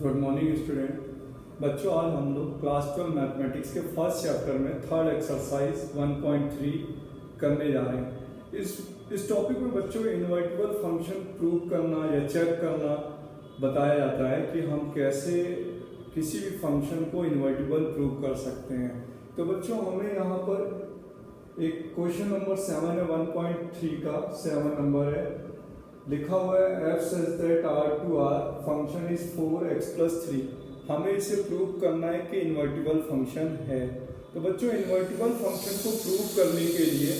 Good morning student. बच्चों, आज हम लोग क्लास 12 मैथमेटिक्स के फर्स्ट चैप्टर में थर्ड एक्सरसाइज 1.3 करने जा रहे हैं। इस टॉपिक में बच्चों इनवर्टिबल फंक्शन प्रूव करना या चेक करना बताया जाता है कि हम कैसे किसी भी फंक्शन को इनवर्टिबल प्रूव कर सकते हैं। तो बच्चों, हमें यहाँ पर एक क्वेश्चन नंबर 7 है, 1.3 का 7 नंबर है, लिखा हुआ है f such that R2R function is 4x+3। हमें इसे प्रूव करना है कि इन्वर्टिबल फंक्शन है। तो बच्चों, इन्वर्टिबल फंक्शन को प्रूव करने के लिए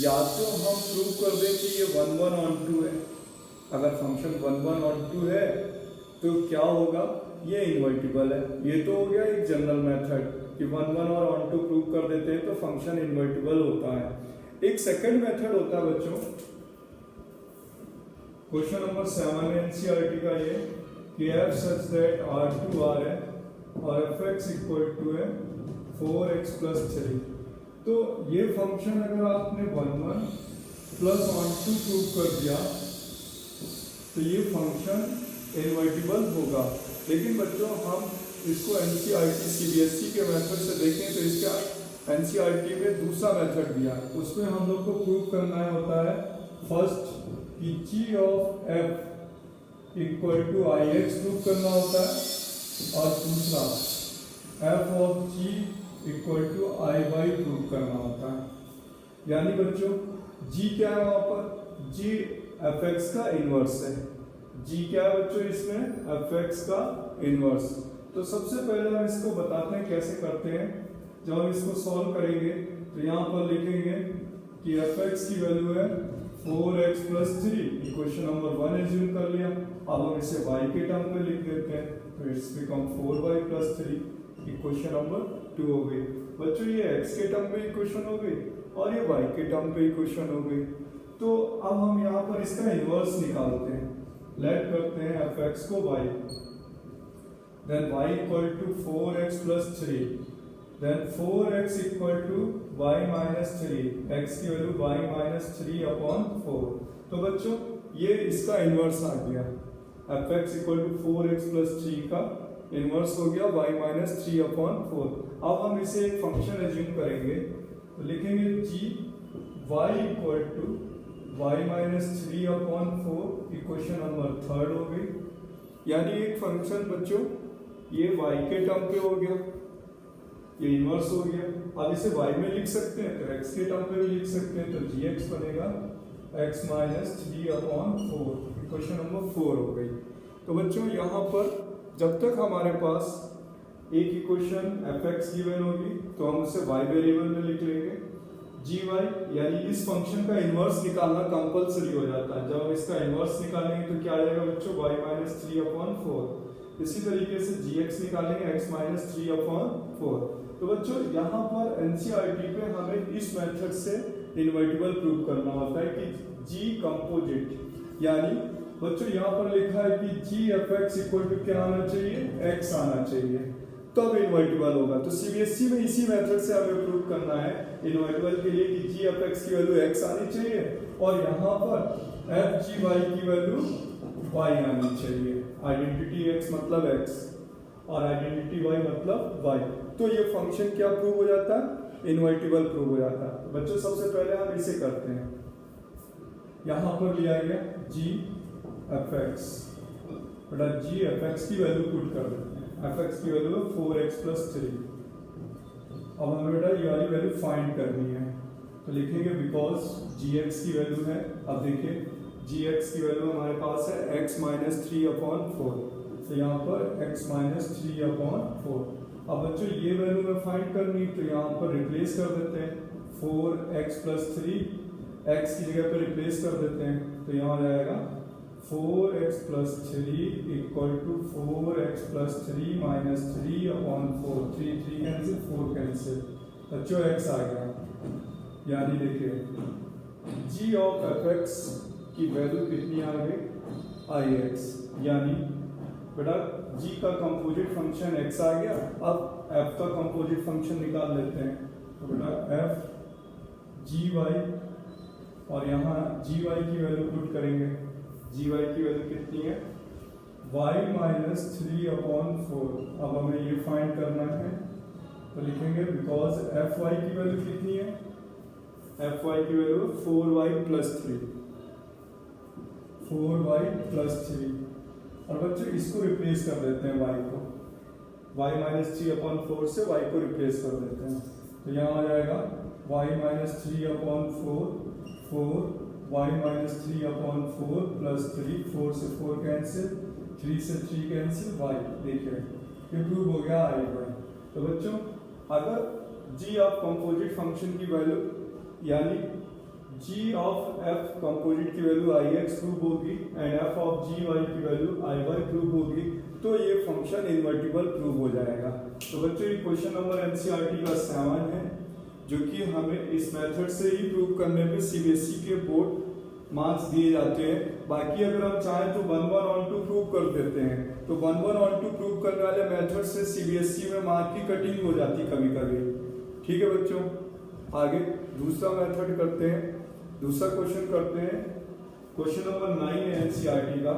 या तो हम प्रूव कर दें कि ये 1 1 on 2 है। अगर फंक्शन 1 1 on 2 है तो क्या होगा, ये इन्वर्टिबल है। ये तो हो गया एक जनरल मेथड कि 1 1 और on 2 प्रूव कर देते हैं तो फंक्शन इन्वर्टिबल होता है। एक सेकंड मेथड होता है बच्चों, क्वेश्चन नंबर 7 एनसीईआरटी का ये कि f such that R2R है और fx इक्वल टू है 4x+3। तो ये फंक्शन अगर आपने 1 1 प्लस on 2 प्रूव कर दिया तो ये फंक्शन इनवर्टिबल होगा। लेकिन बच्चों, हम इसको एनसीईआरटी सीबीएसई के मेथड से देखें तो इसका एनसीईआरटी में दूसरा मेथड दिया, उसमें हम लोग को प्रूव करना होता है फर्स्ट कि g of f equal to ix prove करना होता है और दूसरा f of g equal to iy prove करना होता है। यानी बच्चों, g क्या है वहां पर, g fx का इनवर्स है। g क्या है बच्चों इसमें, fx का इनवर्स। तो सबसे पहले हम इसको बताते हैं कैसे करते हैं। जब हम इसको सॉल्व करेंगे तो यहाँ पर लिखेंगे कि fx की वैल्यू है 4x+3। इक्वेशन नंबर 1 एज्यूम कर लिया। अब हम इसे y के टर्म में लिख देते हैं तो it's become 4y+3। Equation number 2 हो गई। बच्चों, ये x के टर्म में इक्वेशन हो गई और ये y के टर्म पे इक्वेशन हो गई। तो अब हम यहाँ पर इसका इनवर्स निकालते हैं। लेट करते हैं fx को y, then y equal to 4x+3, then 4x equal to y-3, x की वैल्यू y-3/4। तो बच्चों, ये इसका इनवर्स आ गया। fx इक्वल टू 4x+3 का इनवर्स हो गया y-3/4। अब हम इसे एक फंक्शन एज्यूम करेंगे तो लिखेंगे g y equal to y-3/4। Equation number 3 हो गई। यानी एक फंक्शन बच्चों ये y के टर्म पे हो गया, ये इनवर्स हो गया। अब इसे y में लिख सकते हैं तो x के टर्म पे भी लिख सकते हैं तो gx बनेगा x-3/4। इक्वेशन नंबर 4 हो गई। तो बच्चों, यहाँ पर जब तक हमारे पास एक इक्वेशन fx गिवन होगी तो हम उसे y वेरिएबल में लिख लेंगे। gy यानी इस फंक्शन का इनवर्स निकालना कंपलसरी हो जाता है। जब हम इसका इनवर्स निकालेंगे तो क्या आ जाएगा बच्चों, y-3/4। इसी तरीके से gx निकालेंगे x-3/4। तो बच्चों, यहाँ पर एनसीईआरटी पे हमें इस मेथड से इनवर्टिबल प्रूव करना होता है कि g कंपोजिट। यानी बच्चों, यहाँ पर लिखा है कि g fx इक्वल टू क्या आना चाहिए, x आना चाहिए, तब इनवर्टिबल होगा। तो सीबीएसई में इसी मेथड से हमें प्रूव करना है इनवर्टिबल के लिए कि g fx की वैल्यू x आनी चाहिए और यहाँ पर f g y की वैल्यू y आनी चाहिए। आइडेंटिटी x मतलब x और आइडेंटिटी y मतलब y। तो ये फंक्शन क्या प्रूव हो जाता है, इनवर्टिबल प्रूव हो जाता है। तो बच्चों, सबसे पहले हम इसे करते हैं। यहाँ पर लिया गया g fx, बटा g fx की वैल्यू पुट कर देते हैं। fx की वैल्यू है 4x+3। अब हमें बेटा ये वाली वैल्यू फाइंड करनी है तो लिखेंगे बिकॉज gx की वैल्यू है। अब देखिए gx की वैल्यू हमारे पास है x-3/4। तो यहाँ पर x-3/4। अब बच्चों, ये वैल्यू में फाइंड करनी तो यहाँ पर रिप्लेस कर देते हैं 4x+3, x की जगह पर रिप्लेस कर देते हैं तो यहाँ आ जाएगा 4x+3 equal to 4x+3 - 3/4। 3 cancel, 4 cancel, बच्चों x आ गया। यानी देखिए g ऑफ fx की वैल्यू कितनी आ गई, ix। यानी बेटा g का कंपोजिट फंक्शन x आ गया। अब f का कंपोजिट फंक्शन निकाल लेते हैं तो बेटा f gy और यहाँ gy की वैल्यू पुट करेंगे। gy की वैल्यू कितनी है, y माइनस 3/4। अब हमें ये फाइंड करना है, तो लिखेंगे बिकॉज एफ वाई की वैल्यू कितनी है, एफ वाई की value 4y plus 3, 4y plus 3। और बच्चों इसको रिप्लेस कर देते हैं y को, y माइनस 3/4 से y को रिप्लेस कर देते हैं, तो यहाँ आ जाएगा y minus 3/4, 4 y minus 3/4 plus 3, 4 से 4 कैंसिल, 3 से 3 कैंसिल, y देखिए ये प्रूव हो गया आई वाई। तो बच्चों अगर g ऑफ कंपोजिट फंक्शन की वैल्यू यानी g of f composite key value ix prove होगी एंड f ऑफ gy की वैल्यू iy प्रूव होगी, तो ये फंक्शन इन्वर्टिबल प्रूव हो जाएगा। तो बच्चों ये क्वेश्चन नंबर एनसीईआरटी का 7 है, जो कि हमें इस मेथड से ही प्रूव करने में सीबीएसई के बोर्ड मार्क्स दिए जाते हैं। बाकी अगर हम चाहें तो 1 1 on 2 प्रूव कर देते हैं, तो 1 1 on 2 प्रूव करने वाले मेथड से सीबीएसई में मार्क की कटिंग हो जाती कभी कभी। ठीक है बच्चों, आगे दूसरा मेथड करते हैं, दूसरा क्वेश्चन करते हैं। क्वेश्चन नंबर 9 है एनसीईआरटी का।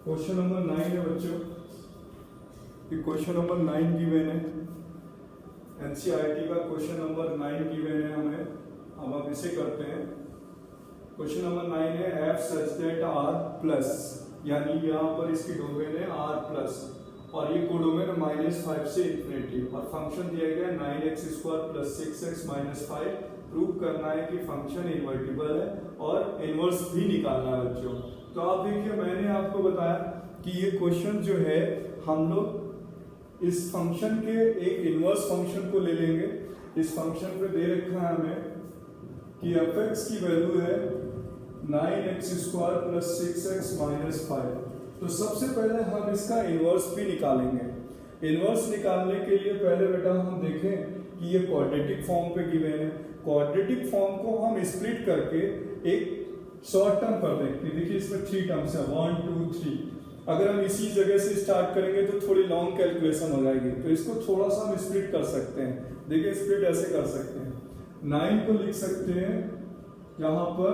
क्वेश्चन नंबर 9 है बच्चों, ये क्वेश्चन नंबर 9 गिवन है एनसीईआरटी का, क्वेश्चन नंबर 9 गिवन है हमें। अब हम इसे करते हैं। क्वेश्चन नंबर 9 है F such that R plus, यानी यहाँ पर इसकी डोमेन है आर प्लस और ये कोडोमेन है -5 से इंफिनिटी, और फंक्शन दिया गया है 9x² plus 6x minus 5। Prove करना है कि फंक्शन इन्वर्टिबल है और इनवर्स भी निकालना है बच्चों। तो आप देखिए मैंने आपको बताया कि ये क्वेश्चन जो है हम लोग इस फंक्शन के एक इनवर्स फंक्शन को ले लेंगे। इस फंक्शन पे दे रखा है हमें कि fx की वैल्यू है 9x² प्लस 6x माइनस 5। तो सबसे पहले हम इसका इनवर्स भी निकालेंगे। इनवर्स निकालने के लिए पहले बेटा हम देखें कि ये क्वाड्रेटिक फॉर्म पे गिवन है। क्वाड्रेटिक फॉर्म को हम स्प्लिट करके एक शॉर्ट टर्म कर दें कि देखिए इसमें 3 टर्म्स है 1 2 3। अगर हम इसी जगह से स्टार्ट करेंगे तो थोड़ी लॉन्ग कैलकुलेशन हो जाएगी, तो इसको थोड़ा सा हम स्प्लिट कर सकते हैं। देखिए स्प्लिट ऐसे कर सकते हैं, 9 को लिख सकते हैं यहाँ पर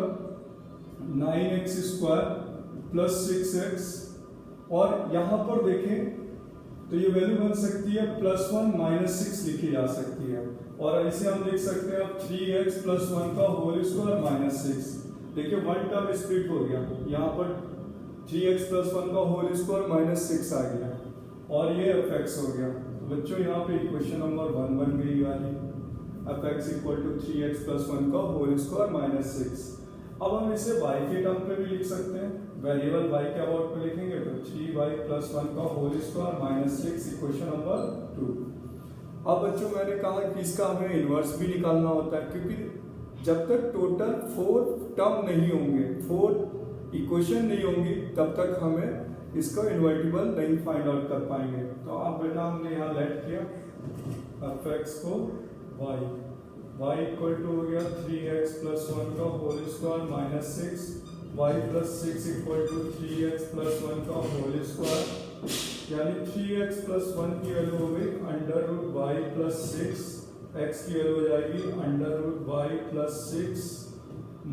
9x² प्लस 6x, और यहाँ पर देखें तो ये वैल्यू बन सकती है +1 -6 लिखी जा सकती है, और इसे हम लिख सकते हैं अब 3x + 1 का होल स्क्वायर माइनस 6। देखिए 1 टर्म स्प्लिट हो गया, यहाँ पर 3x + 1 का होल स्क्वायर माइनस 6 आ गया और ये fx हो गया। तो बच्चों यहाँ पे इक्वेशन नंबर 1 बन गई वाली, fx = 3x + 1 का होल स्क्वायर माइनस 6। अब हम इसे y के टर्म पे भी लिख सकते हैं, वेरिएबल y के अबाउट पे लिखेंगे तो 3y + 1 का whole square minus 6 equation number 2। अब बच्चों मैंने कहा कि इसका हमें इनवर्स भी निकालना होता है, क्योंकि जब तक टोटल 4 टर्म नहीं होंगे, 4 इक्वेशन नहीं होंगी, तब तक हमें इसका इन्वर्टिबल नहीं फाइंड आउट कर पाएंगे। तो अब बेटा हमने यहाँ लेट किया fx को y हो गया 3x + 1 का whole square minus 6, y + 6 = 3x + 1 का होल स्क्वायर, यानी 3x + 1 की वैल्यू हो गई √y + 6, x की वैल्यू हो जाएगी √y + 6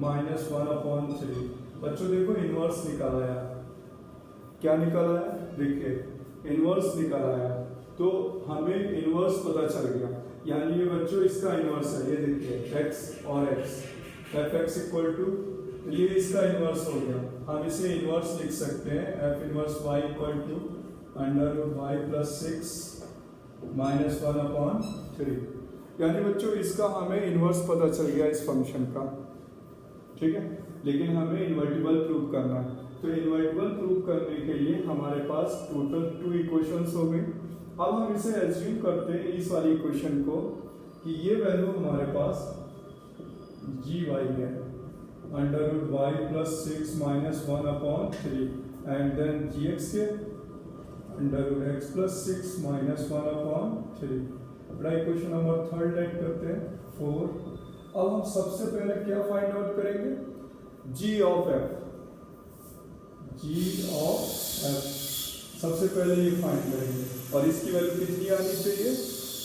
माइनस 1/3। बच्चों देखो इनवर्स निकाला है, क्या निकाला है, देखिए इनवर्स निकाला है, तो हमें इनवर्स पता चल गया, यानी ये बच्चों इसका इनवर्स है। ये देखिए x और x, fx = ये इसका इनवर्स हो गया। हम इसे इनवर्स लिख सकते हैं f inverse y = √y + 6 minus 1/3। यानी बच्चों इसका हमें इनवर्स पता चल गया इस फंक्शन का, ठीक है। लेकिन हमें इन्वर्टिबल प्रूव करना है, तो इन्वर्टिबल प्रूव करने के लिए हमारे पास टोटल 2 इक्वेशंस हो गई। अब हम इसे एज्यूम करते हैं इस वाली इक्वेशन को कि ये वैल्यू हमारे पास gy है √y + 6 minus 1/3 and then gx के √x + 6 माइनस 1/3। बड़ा इक्वेशन नंबर 3 लेट करते हैं 4 अब हम सबसे पहले क्या फाइंड आउट करेंगे, G of F, G of F सबसे पहले ये फाइंड करेंगे और इसकी वैल्यू कितनी आनी चाहिए,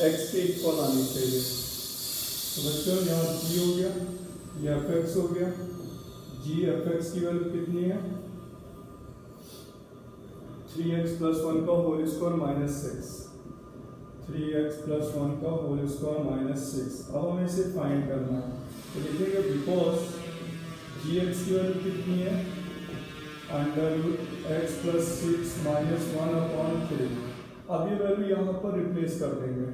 एक्स के इक्वल आनी चाहिए। तो बच्चों यहाँ जी हो गया, ये एफ एक्स हो गया, जी एफ एक्स की वैल्यू कितनी है 3x प्लस 1 का whole square minus 6, 3x plus 1 का होल स्क्वायर माइनस 6। अब हमें इसे फाइंड करना है तो लिखेंगे बिकॉज जी एक्स की वैल्यू कितनी है under root x plus 6 minus 1/3। अब ये वैल्यू यहाँ पर रिप्लेस कर देंगे,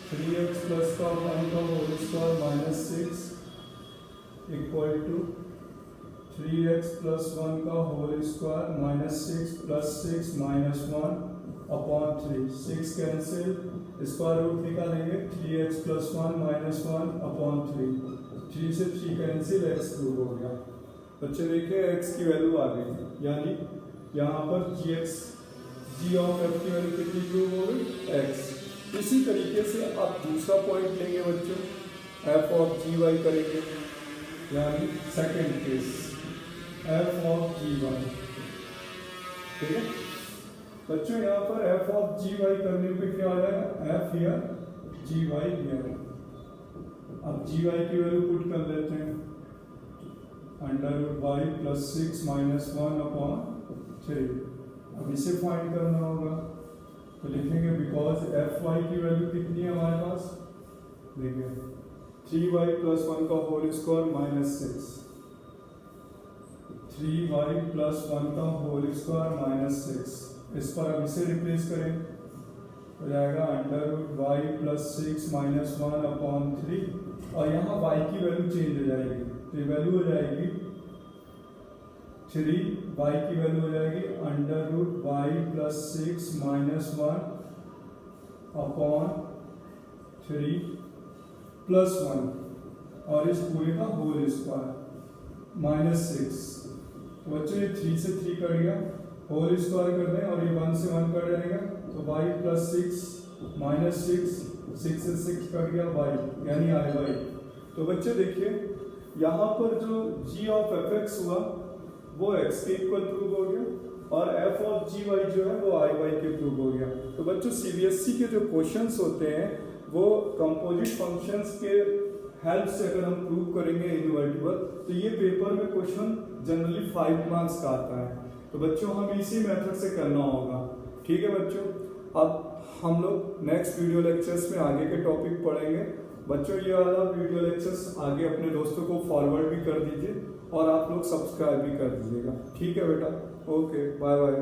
3x प्लस का 1 का whole square minus 6 equal to 3x plus 1 का whole square minus 6 plus 6 minus 1/3, 6 cancel, square root निकालेंगे 3x प्लस 1 माइनस 1/3, 3 से 3 कैंसिल, x क्यूब हो गया। बच्चे देखिए x की वैल्यू आ गई, यानी यहाँ पर जी ऑफ एफ की वैल्यू कितनी क्यूब हो गई, x। इसी तरीके से आप दूसरा पॉइंट लेंगे बच्चों, f ऑफ जी वाई करेंगे, यानी सेकेंड केस f ऑफ जी वाई, ठीक है बच्चों। यहाँ पर f ऑफ जी वाई करने पे क्या आ जाएगा, f या जी वाई हियर। अब जी वाई की वैल्यू पुट कर लेते हैं, under root y plus 6 minus 1/3। अब इसे फाइंड करना होगा तो लिखेंगे बिकॉज एफ वाई की वैल्यू कितनी है हमारे पास, देखिए 3y प्लस 1 का whole square minus 6, 3y plus 1 का होल स्क्वायर माइनस 6। इस पर अब इसे रिप्लेस करें हो जाएगा under root y plus 6 minus 1/3 और यहाँ y की वैल्यू चेंज हो जाएगी, तो ये वैल्यू हो जाएगी 3, y की वैल्यू हो जाएगी under root y plus 6 minus 1/3 plus 1 और इस पूरे का होल स्क्वायर माइनस 6। तो बच्चों ये 3 से 3 कट गया, होल स्क्वायर कर दें और ये 1 से 1 कट जाएगा, तो y प्लस 6 माइनस 6 से 6 कट गया y यानी आई वाई। तो बच्चे देखिए यहाँ पर जो g ऑफ एफ एक्स हुआ वो x के इक्वल प्रूव हो गया और f ऑफ जी वाई जो है वो आई वाई के प्रूव हो गया। तो बच्चों सीबीएसई के जो क्वेश्चंस होते हैं वो कंपोजिट फंक्शंस के हेल्प से अगर हम प्रूव करेंगे इनवर्टिबल तो ये पेपर में क्वेश्चन जनरली 5 मार्क्स का आता है। तो बच्चों हमें इसी मेथड से करना होगा, ठीक है बच्चों। अब हम लोग नेक्स्ट वीडियो लेक्चर्स में आगे के टॉपिक पढ़ेंगे। बच्चों ये वाला वीडियो लेक्चर्स आगे अपने दोस्तों को फॉरवर्ड भी कर दीजिए और आप लोग सब्सक्राइब भी कर दीजिएगा, ठीक है बेटा। Okay bye bye.